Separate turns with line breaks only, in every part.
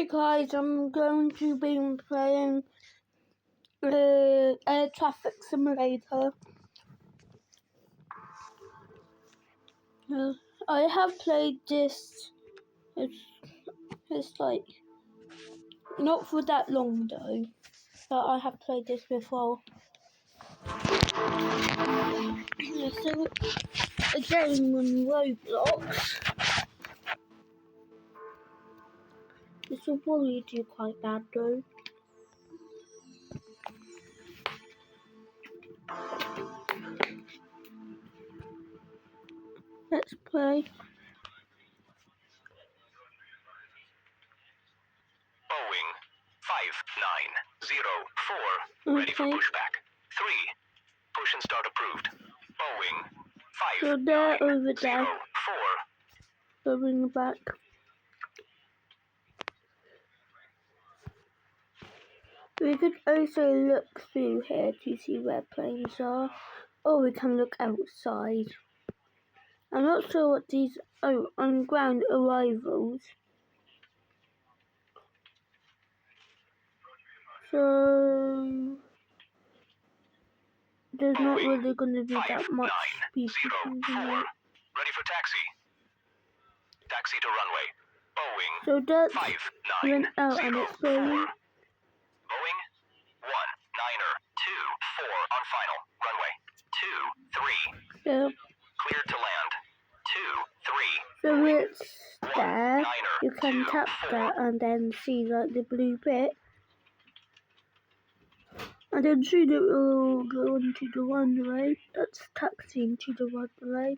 Hi guys, I'm going to be playing air traffic simulator. I have played this. It's like not for that long though, but I have played this before. So a game on Roblox. This will probably do quite bad though. Let's play.
Boeing 5904, ready for pushback. 3. Push and start approved. Boeing
So they're over there.
5904.
Going back. We could also look through here to see where planes are, or we can look outside. I'm not sure what these on ground arrivals. So there's not really going to be that much people coming out.
Ready for taxi. Taxi to runway. Boeing
So that's went out and it's going.
Boeing 19er 24 on final. Runway 23.
Yeah.
Cleared to land. 23.
So it's there. You can tap that and then see like the blue bit. And then soon it will go onto the runway. That's taxiing to the runway.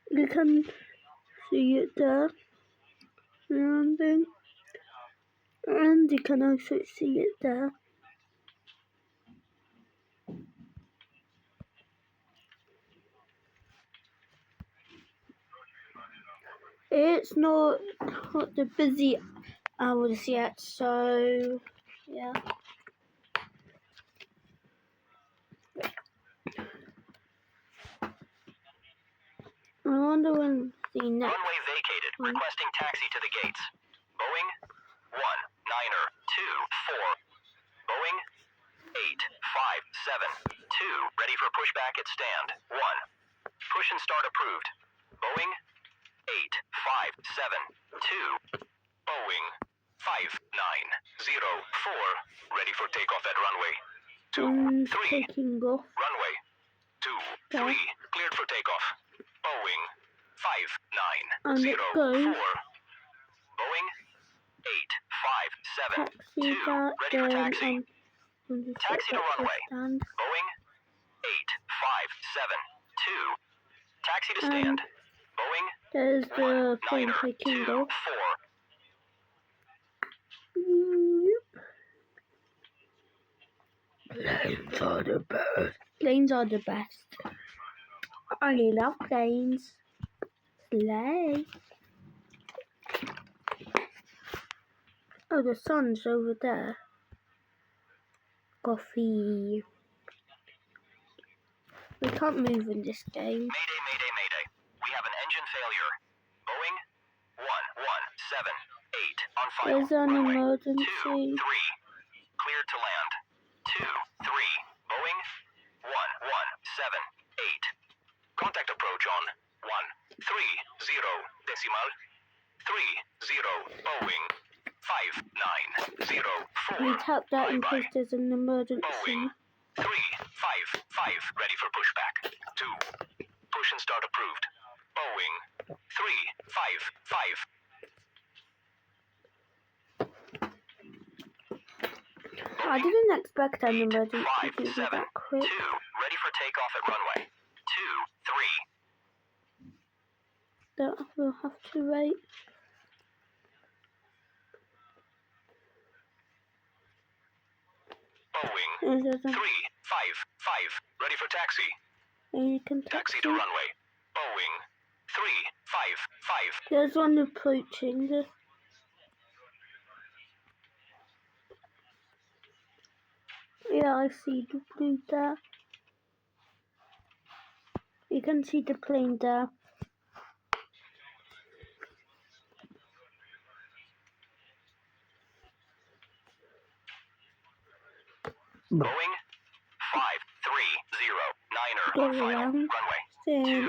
You can see it there. Landing. And you can also see it there. It's not the busy hours yet, so yeah. I wonder when the next
runway vacated.
one.
Requesting taxi to the gates. Boeing 19er 24. Boeing 8572. Ready for pushback at stand. 1. Push and start approved. Boeing 8572. Boeing 5904. Ready for takeoff at runway 23.
Taking off.
Runway 23. Cleared for takeoff. Boeing 5904. Boeing 8572. Ready for taxi. Taxi to runway. Boeing 8572. Taxi to stand. Boeing
There's the plane taking off.
24. Planes are the best.
Planes are the best. I love planes. Slay. Oh, the sun's over there. Coffee. We can't move in this game.
Mayday, mayday, mayday. We have an engine failure. Boeing 1178 on final.
There's an
runway
emergency.
23. Cleared to land. 23. Boeing 1178. Contact approach on 130 decimal 30 Boeing 5904.
We tap that in case there's an emergency.
Boeing 355 ready for pushback. 2. Push and start approved. Boeing 355.
I didn't expect an emergency to be that
572.
quick.
Ready for takeoff at runway 23.
That we'll have to wait.
Boeing
And there's
355 ready for taxi.
and you can
Taxi to runway. Boeing 355.
There's one approaching. Yeah, I see the blue there. You can see the plane there.
Boeing 530
Go
on final.
around
Runway
since
23.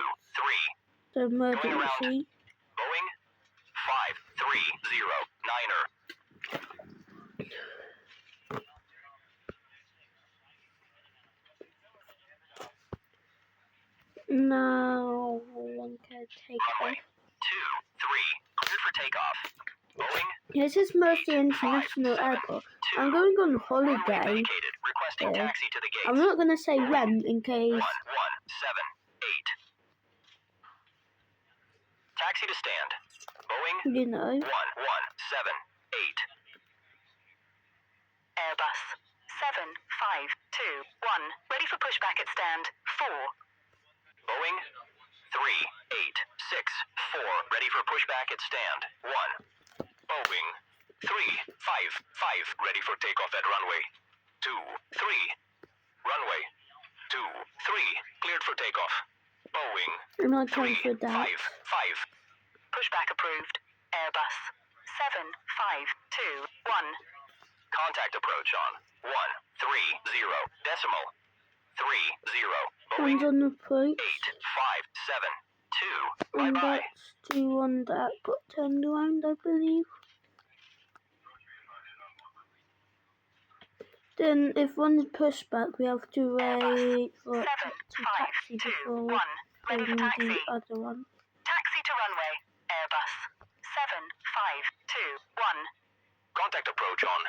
the
Going around.
emergency.
Boeing 530
Now one can take
Runway
off.
23. Cleared for takeoff. Boeing
This is mostly international airport. I'm going on
runway
holiday
vacated. Requesting
here.
taxi to the gate.
I'm not going to say when in case
1178. Taxi to stand. Boeing
you know.
1178.
Airbus 7521. Ready for pushback at stand 4.
Boeing 3864. Ready for pushback at stand 1. Boeing 355. Ready for takeoff at runway 23. Runway 23. Cleared for takeoff. Boeing
I'm not trying for that.
355.
Pushback approved. Airbus 7521.
Contact approach on 130 decimal 30.
One's
Boeing
on the approach.
8572.
And
Bye bye.
that's the one that got turned around, I believe. Then if one's pushed back, we have to wait for it to taxi before
751. Ready for
doing
taxi.
the other one.
Taxi to runway. Airbus 7521.
Contact approach on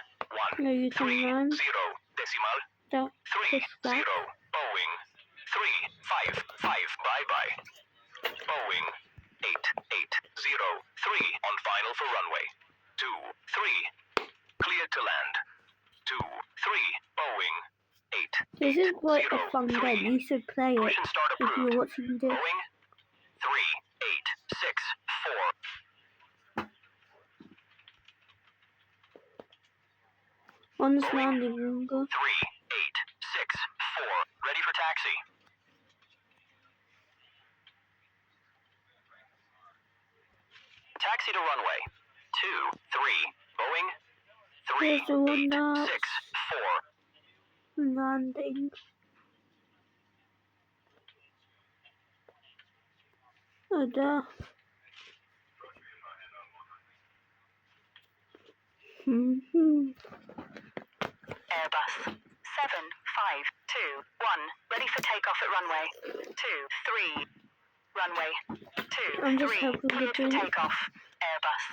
No, you can
130
run.
decimal
That
30.
push back.
Boeing 355. Bye bye. Boeing 8803 on final for runway 23. Cleared to land 23. Boeing 8.
This is quite a fun game. You should play it
Push and start
if you're
approved.
watching this.
Boeing 3864.
One's landing longer.
3864. Ready for taxi. Taxi to runway 23. Boeing
Here's the one that's
3864.
landing. Oh, duh.
Airbus 7521. Ready for takeoff at runway 23. Runway 23.
I'm just helping with
Cleared for
it.
takeoff. Airbus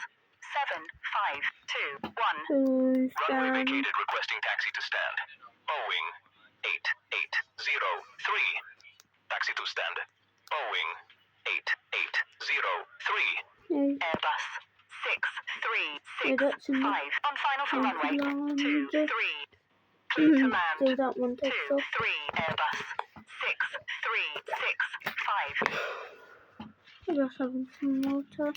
7521.
Who's
Runway
down?
vacated. Requesting taxi to stand. Boeing 8803. Taxi to stand. Boeing 8803.
No,
Airbus
Yeah, that's
6365.
enough.
On final for runway
Land.
23. Cleared to land.
So that one takes
23.
off.
Airbus 6365.
I'm just having some water.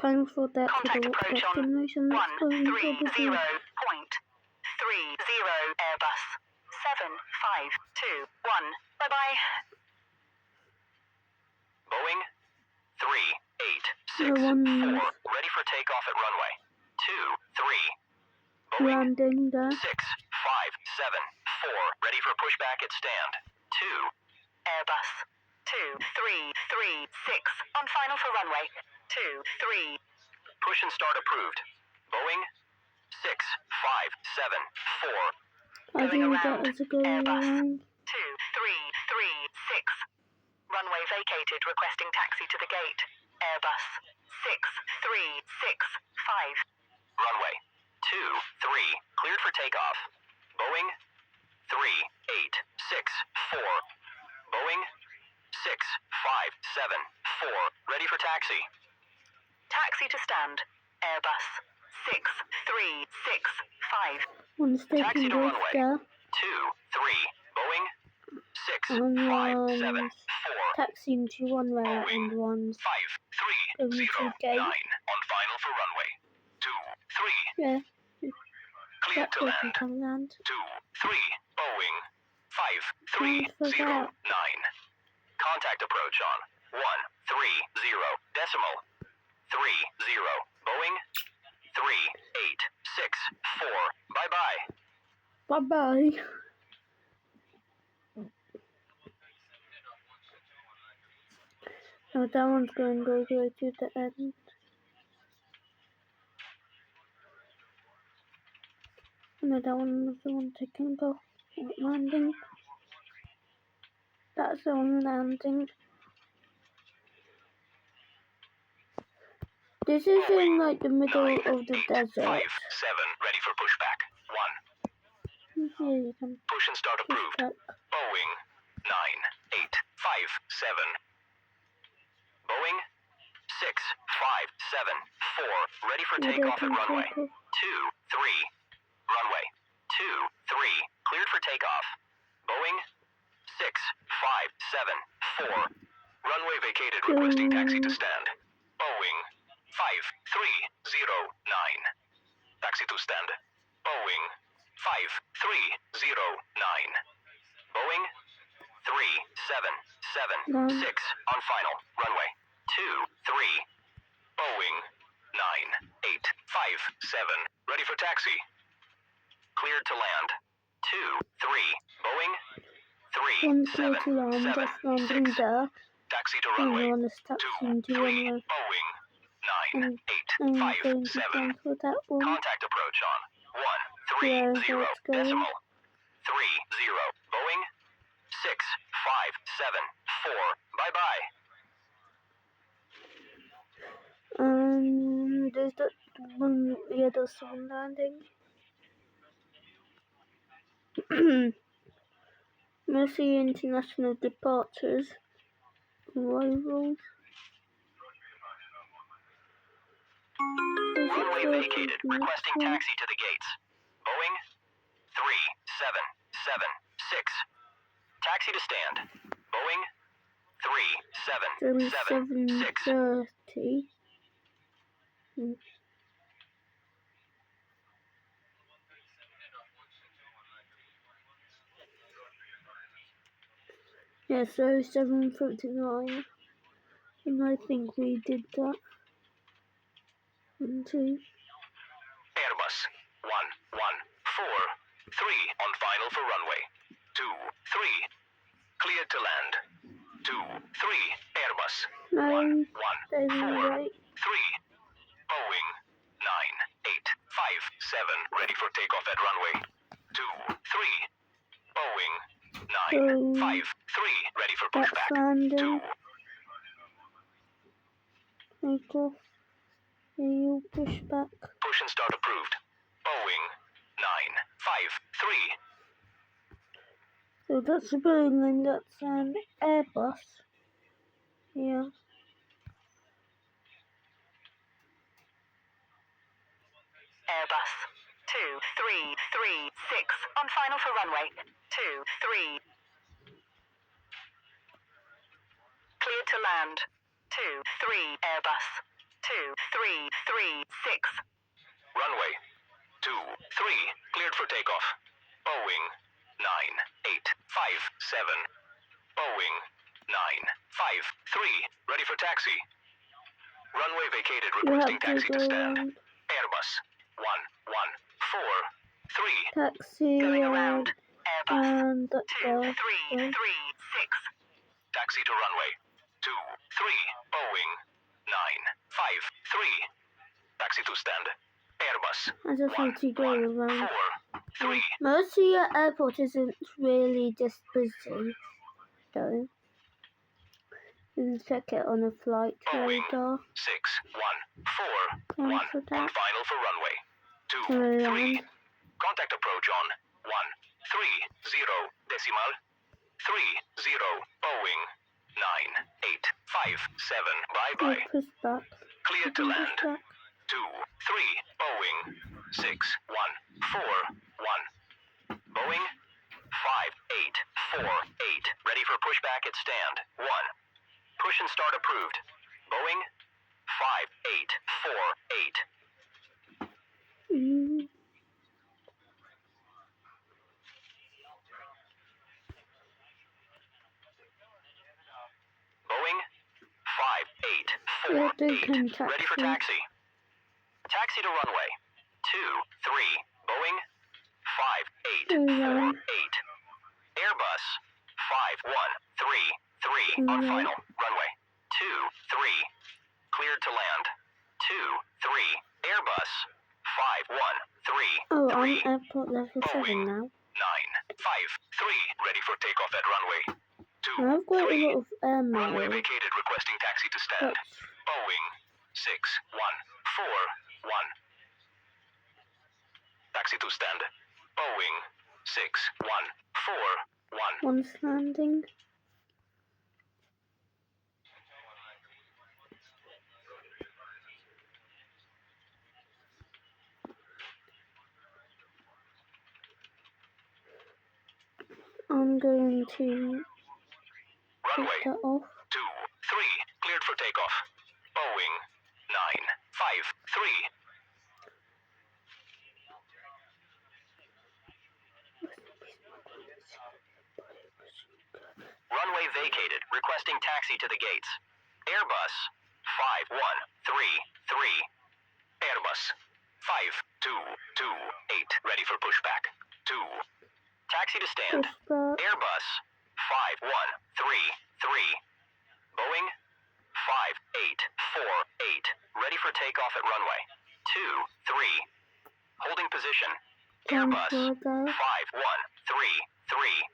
Time for that to
Contact
the
approach on
destination. Let's go and
130.30.
probably
Airbus 7521. Bye bye.
Boeing
the one
3864. Ready for takeoff at runway 23. Boeing
landing there.
6574. Ready for pushback at stand 2.
Airbus 2336. On final for runway 23.
Push and start approved. Boeing 6574.
I
Going
think
around.
that is a go
Airbus.
around.
2336. Runway vacated. Requesting taxi to the gate. Airbus 6365.
Runway 23. Cleared for takeoff. Boeing 3864. Boeing 6574. Ready for taxi.
Taxi to stand. Airbus 6365.
One's
Taxi
taking
to
off
runway.
there.
23. Boeing
And
6574.
one's taxiing to runway and one's
5309 on final for runway 23.
yeah.
Cleared
That
to
person
land.
can land.
23. Boeing
Time for
5309.
that.
Contact approach on 130 decimal 30. 3864. Bye-bye.
Bye-bye. Now that one's going to go to the end. No, that one was the one taking off. Landing. That's the one landing. This is in like the middle
9,
of the
8,
desert.
5, 7. Ready for pushback. 1.
Here you can
Push and start
push
approved.
back.
Boeing 9, 8, 5, 7. Boeing 6, 5, 7, 4. Ready for takeoff at runway 2, 3. Runway 2, 3. Cleared for takeoff. Boeing 6, 5, 7, 4. Runway vacated. Requesting taxi to stand. Boeing 5309. Taxi to stand. Boeing 5309. Boeing 3776 on final. Runway 23. Boeing 9857. Ready for taxi. Cleared to land. 2, 3. Boeing
1 clear to land, that's landing
3776.
there.
Taxi to
And
runway.
we're on this taxi
2,
into
3.
runway.
Boeing
And
9, 8,
I'm
5,
going to
7.
cancel that one.
Contact approach on 1, 3,
Yeah,
0,
that's going.
decimal 3, 0. Boeing 6, 5, 7, 4. Bye bye.
There's that one, yeah, there's one landing. Mostly international departures, arrivals.
Runway vacated. Requesting taxi to the gates. Boeing 3776. Taxi to stand. Boeing 3776.
7:30. Yeah, so 7:39. And I think we did that. 1, 2.
Airbus 114 on final for runway 23. Cleared to land. 23. Airbus
9,
114
right.
3. Boeing 9857. Ready for takeoff at runway 23. Boeing 953. Ready for
That's
pushback.
landing.
2.
Take off. You push back.
Push and start approved. Boeing 953.
So that's a Boeing, that's an Airbus. Yeah.
Airbus 2336 on final for runway 23. Cleared to land 23. Airbus 2336.
Runway 23. Cleared for takeoff. Boeing 9857. Boeing 953. Ready for taxi. Runway vacated.
You
Requesting
have
taxi
to
to
go
stand.
around.
Airbus 114
Taxi
Going
around.
around. Airbus
And there.
2336.
Taxi to runway 23. Boeing 953. Taxi to stand. Airbus
I just want to go around.
114
Most of your airport isn't really this busy, though. You can check it on a flight
Boeing
radar.
6141
Cancel
on
that.
final for runway 23.
Around.
Contact approach on 130 decimal 30. Boeing 9857. Bye
You
bye.
push back.
Cleared to
You
land.
push back.
23. Boeing 6141. Boeing 5848. Ready for pushback at stand. 1. Push and start approved. Boeing 5848. Boeing 5848.
Yeah, they can
Ready for
taxi.
taxi. Taxi to runway
Hello.
8. Airbus 5133 on
Hello.
final. Runway 23. Cleared to land. 23. Airbus 5133.
Oh, I'm airport level 7 now.
953. Ready for takeoff at runway
And I've got a
23.
lot of air
Runway
miles.
vacated, requesting taxi to stand. Boeing 6141. Taxi to stand. Boeing 6141.
Once landing. I'm going to take
Runway
that off.
23. Cleared for takeoff. Boeing 953. Runway vacated, requesting taxi to the gates. Airbus 5133. Airbus 5228. Ready for pushback. 2. Taxi to stand.
Pushback.
Airbus 5133. Boeing 5848. Ready for takeoff at runway 23. Holding position. Airbus
Controller.
5133.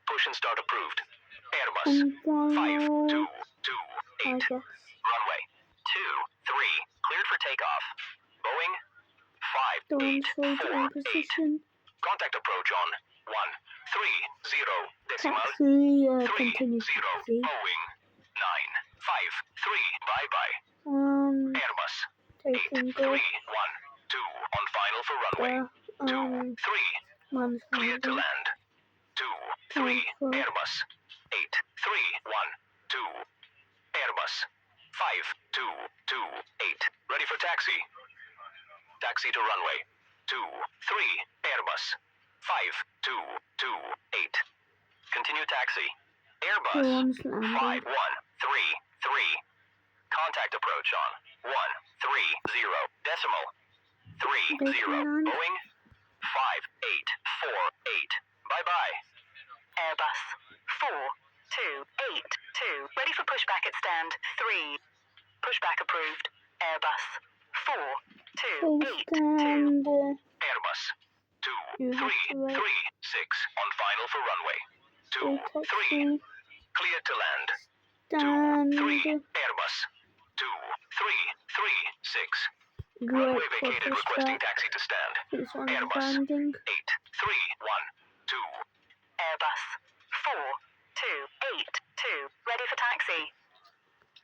Push and start approved. Airbus
Controller.
5228.
I guess.
Runway 23. Cleared for takeoff. Boeing
Dawn forward in
5848.
position.
Contact approach on 130 decimal
Taxi,
30
continue taxi.
Boeing 953. Bye bye. Airbus
Taking
8312
good.
on final for runway 23.
One's
Cleared to
landing.
land. 23.
Transfer.
Airbus 8312. Airbus 5228. Ready for taxi. Taxi to runway 23. Airbus 5228. Continue taxi. Airbus
One's landing.
5133. Contact approach on 130 decimal 30.
Land.
Boeing 5848. Bye bye.
Airbus 4282. Ready for pushback at stand 3. Pushback approved. Airbus 4282.
Stand.
Airbus
You have to
2336
wait.
on final for runway
Take
23.
taxi.
Cleared to land.
Stand.
3. Airbus 2336.
Great
Runway
for
vacated, requesting
pushback.
taxi to stand.
This one's
Airbus
landing.
8312.
Airbus 4282. Ready for taxi.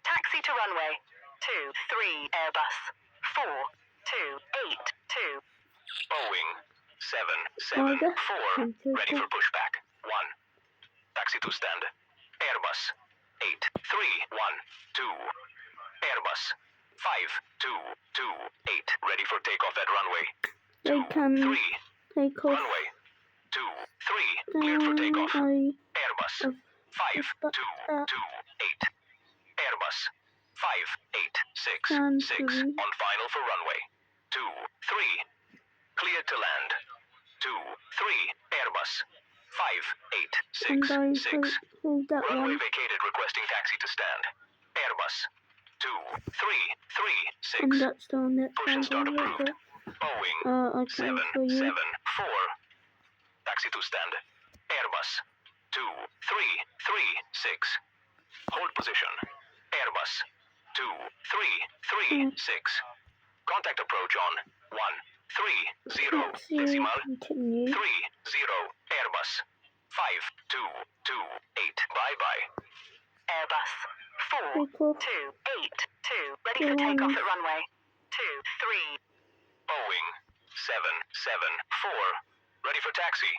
Taxi to runway 23. Airbus 4282.
Boeing
Oh,
774. Ready for pushback. 1. Taxi to stand. Airbus 8312. Airbus 5228. Ready for takeoff at runway
They can
3.
take off.
Runway 23. Cleared for takeoff. Airbus 5228. Airbus 5866 on final for runway 23. Cleared to land. 23. Airbus 5866.
Hold that
Runway
one.
vacated, requesting taxi to stand. Airbus 2336.
And that's the one that's
Push and start
landing right
approved.
there.
Boeing
Okay, for you.
774. Taxi to stand. Airbus 2336. Hold position. Airbus 2336. Contact approach on 130
Taxi,
decimal
continue.
30. Airbus 5228. Bye bye.
Airbus
Take off.
4282. Ready for takeoff at runway 23.
Boeing 774. Ready for taxi.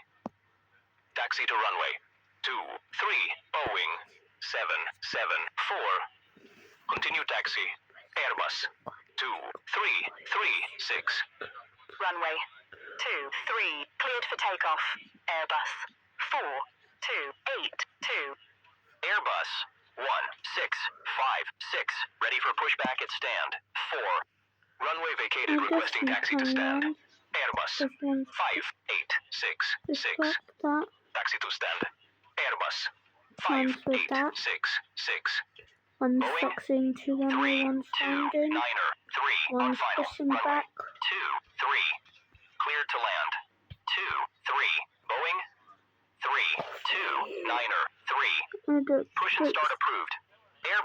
Taxi to runway 23. Boeing 774. Continue taxi. Airbus 2336.
Runway 23. Cleared for takeoff. Airbus 4282.
Airbus 1656. Ready for pushback at stand. 4. Runway vacated,
I guess
requesting
we
taxi to
can
stand.
now.
Airbus
This one's
5866.
Respect that.
Taxi to stand. Airbus.
One's with
5, 8,
that.
6.
One's
Boeing.
succeeding to
3, 2,
one's landing.
9er. 3 on
One's
final.
pushing
Runway.
back.
2, 3. Cleared to land. 2, 3. Boeing. 3, 2, 9er. 3.
I don't
Push and
think
start approved.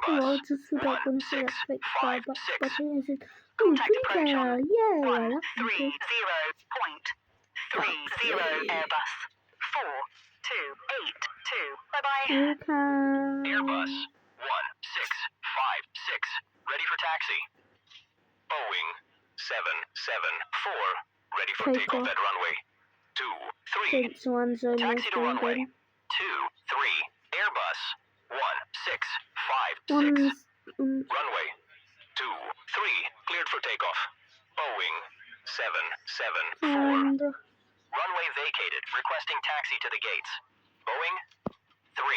well,
Airbus.
just without
1,
going to
6,
that quick
5,
but
6.
but it is. Oh,
Contact
green
approach
there!
on
Yeah, that's
130.30
good.
Airbus 4282. Bye bye.
You can.
Airbus 1, 6, 5, 6. Ready for taxi. Boeing 774. Ready for
Take
takeoff
off.
at runway 2, 3.
Since one's almost
Taxi to runway
leaving.
2, 3. Airbus 1, 6, 5, 6.
One's
Runway 2, 3. Cleared for takeoff. Boeing 774.
and
Runway vacated. Requesting taxi to the gates. Boeing 3, 2,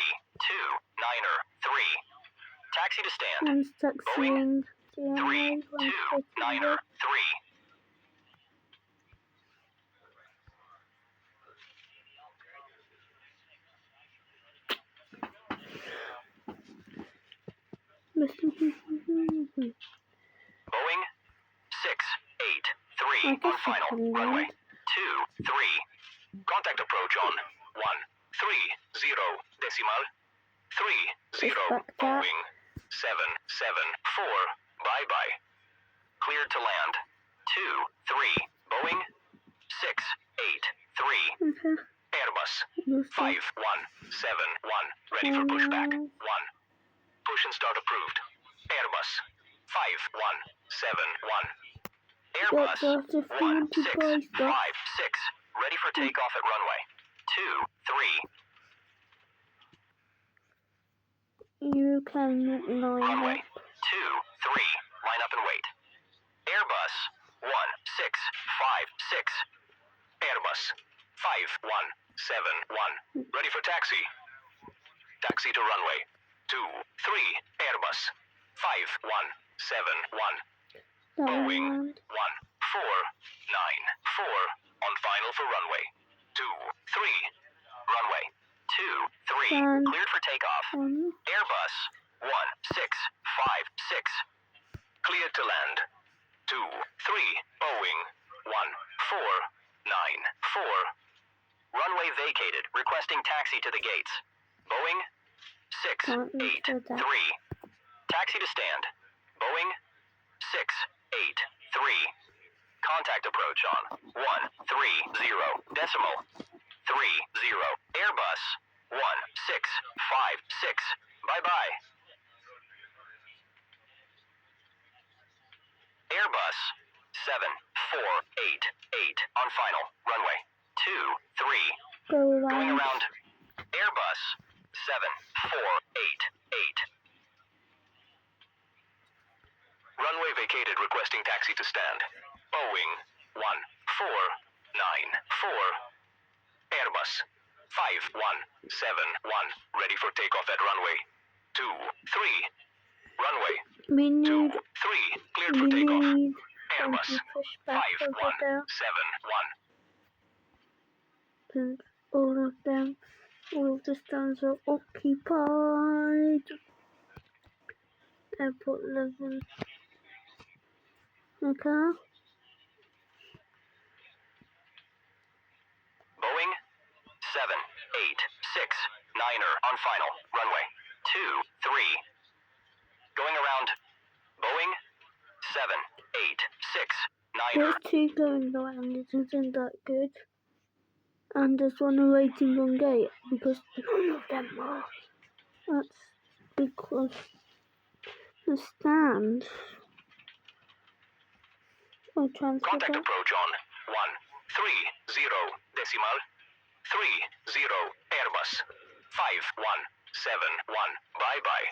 9er 3. Taxi to stand.
one's taxiing.
3, 2,
One's taking
9er 3. Boeing 6, 8, 3
I
on
guess I
final.
can
Runway
land.
2, 3. Contact approach on 1, 3, 0. Decimal 3, 0.
Respect that.
Boeing 774. Bye bye. Cleared to land 2, 3. Boeing 6, 8, 3.
Okay.
Airbus
Looks
5, 1,
like
7, 1. Ready for pushback 1. Push and start approved. Airbus 5, 1, 7, 1. Airbus
that's a
1, 6, 5, 6.
45
Ready for takeoff at runway 2, 3.
You can line
Runway
up.
2, 3. Line up and wait. Airbus 1, 6, 5, 6. Airbus 5, 1, 7, 1. Ready for taxi. Taxi to runway 2, 3. Airbus 5, 1, 7, 1. Boeing 1, 4, 9, 4. On final for runway 2, 3. Runway 2, 3.
And
Cleared for takeoff. Airbus 1, 6, 5, 6. Cleared to land 2, 3. Boeing 1, 4, 9, 4. Runway vacated. Requesting taxi to the gates. Boeing 6, 8, 3. Taxi to stand. Boeing 6, 8, 3. Contact approach on 1, 3, 0. Decimal 3, 0. Airbus 1, 6, 5, 6. Bye bye. Airbus 7, 4, 8, 8. On final. Runway 2, 3.
go
Going
around.
around. Airbus 7, 4, 8, 8. Runway vacated. Requesting taxi to stand. Boeing 1, 4, 9, 4. Airbus 5, 1, 7, 1. Ready for takeoff at runway 2, 3. Runway
We
2, 3.
need
Cleared for takeoff.
them
Airbus
to push back
5, 1,
over there.
7, 1.
Because all of the stands are occupied. Airport level. Okay.
Boeing 7, 8, 6. 9er on final. Runway 2, 3. Going around. Boeing 7, 8, 6. 9er.
There's two going around, it isn't that good. And there's one waiting on gate because none of them are. That's because the stand. I'll transfer
Contact
that.
approach on 1, 3, 0. Decimal 3, 0. Airbus 5, 1, 7, 1. Bye bye.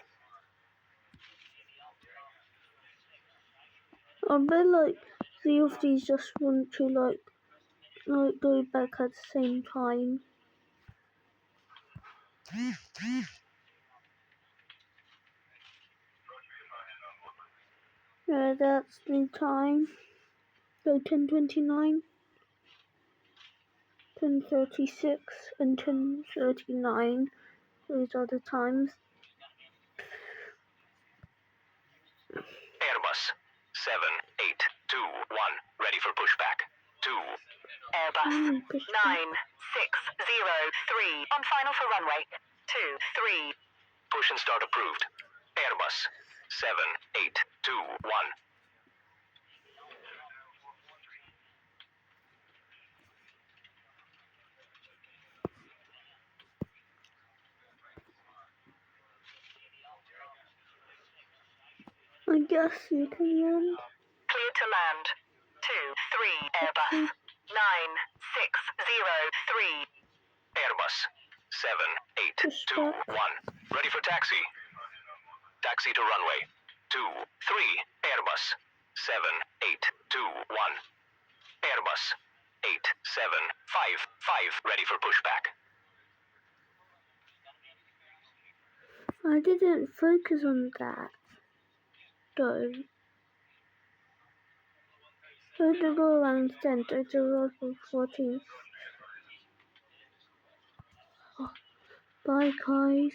I bet like three of these just want to like go back at the same time. Yeah, that's the time. So 10:29. 10:36 and 10:39. Those are the times.
Airbus 7821, ready for pushback. 2.
Airbus
Pushback.
9603 on final for runway 23.
Push and start approved. Airbus 7821.
I guess you can land.
Cleared to land 23 Airbus 9603.
Airbus 7821, ready for taxi. Taxi to runway 23. Airbus 7821. Airbus 8755, ready for pushback.
I didn't focus on that. Though. So the go around center to roll for 14. Bye guys.